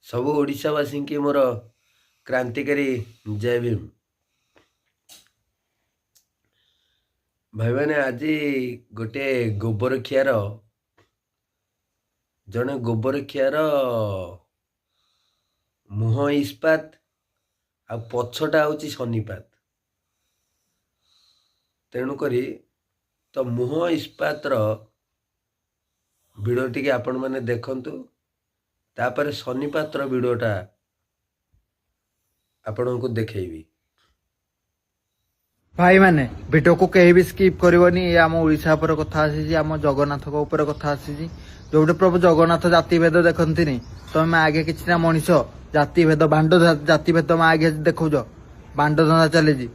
ସବୁ ଓଡ଼ିଶାବାସୀ କି ମୋର କ୍ରାंतिकारी जय भीम। भाई मैंने आज गोटे गोबरखियार जड़े गोबरखियार मुह इस्पात आ पछटा हूँ शनिपात। तेणुक तो मुह इस्पातर भिडियो टी आपण मैंने देखंतु तापर शनिपातर भिडियोटा आपण को देखेबी। भाई मैंने वीडियो को कहीं भी स्किप करनी। ये आम ओडिशा पर कथा आसी, आम जगन्नाथ ऊपर कथा आसी। जो प्रभु जगन्नाथ जाति भेद देखती तुम आगे किसी मनीष जाति भेद बांड जाति भेद तुम आगे देखुच बांड धंदा चली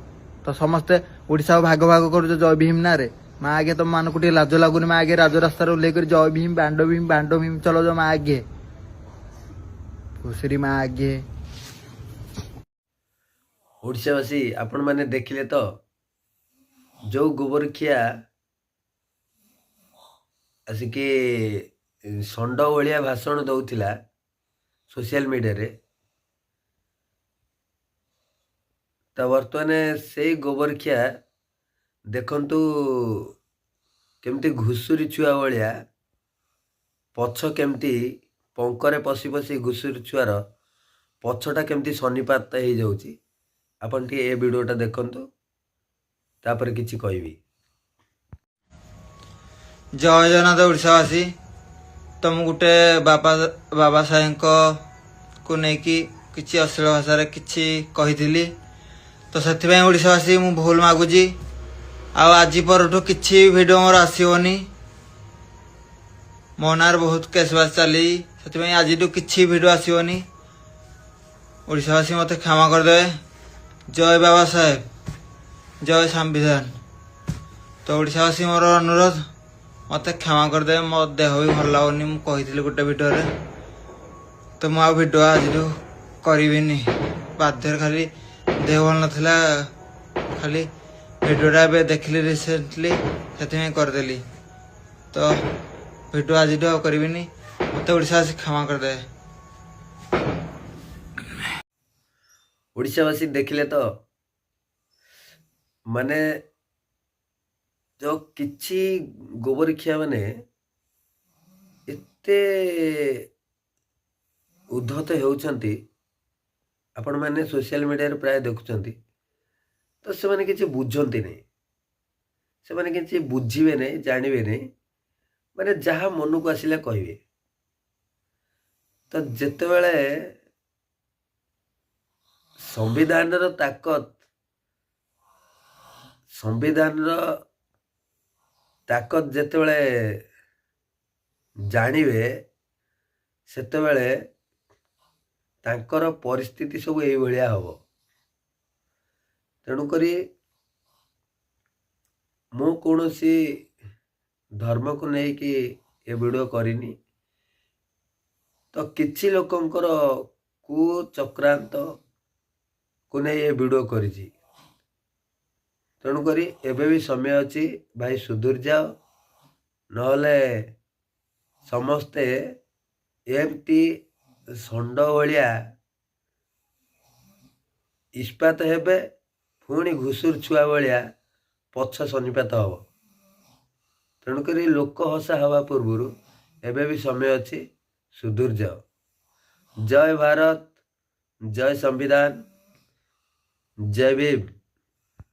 तो समस्ते ओडिशा भाग भाग कर जय भीम ना रे मैं आगे तुम मानक लाज लगुनि। मैं आगे राजरास्तार ओल्लेकर जय भीम बांड भीम चलो जो मैं आगे घुसरी मैं आगे। ओडिशावासी आपण मैंने देखिले तो जो गोबरखिया आसिके षंड भाया भाषण दौला सोशल मीडिया रे तो बर्तमान से गोबरखिया देखंतु केमती घुसुरी छुआ भाया पछ केमती पंकरे पशि पशि घुसुरी छुआर पछटा केमती शनिपात हो जाउची। आपण टी ए वीडियोटा देखंतु तापर किछि कहबी। जय जगन्नाथ ओडिशावासी तुम गोटे बाबा साहेब को लेकिन किसी अश्लील भाषा किसी कही तो से ओडिशावासी मु भूल मागुची। आज पर किसी वीडियो मोर आसोनी मो नार बहुत केसबास चली से आज किसी वीडियो आसोनी। ओडिशावासी मत क्षमा करदे। जय बाबा साहेब जय संविधान। तो ओडिशावासी मोर अनुरोध मत क्षमा करदे। मो देह भी भल लगुनि मुझे गोटे वीडियो तो मुझे वीडियो आज करी बाध्य खाली देह भल नाला खाली वीडियोटा देखिली रिसेंटली से करदेली तो वीडियो आज करी मत ओडिशावासी क्षमा करदे। ओडिशावासी देखिले तो माने जो किछि गोबरखिया माने एते उद्धत होउछंती आपण माने सोशल मीडिया रे प्राय देखुछंती तो से माने किछि बुझंती नै, से माने किछि बुझिबे नै जानिबे नै माने जहा मन को आसिला कहिबे। तो जेते बेले संविधान रो ताकत जेते बेले जानिबे सेते बेले तांकर परिस्थिति सब एई भलिया हबो। तेणु करी मु कोनोसी धर्म को नहीं कि ए वीडियो करिनी तो किछि लोकंकर कुचक्रांत को नहीं ये वीडियो करिछि। तेणुक एबे भी समय अच्छी भाई सुधुर जाओ नहले समस्ते एमती षंड भाया इस्पात हेबे पुणी घुसुर छुआ भाया पछ शनिपात हम। तेणुक लोक हसा हवा पूर्व एबे भी समय अच्छी सुधुर जाओ। जय भारत जय संविधान जय भीम।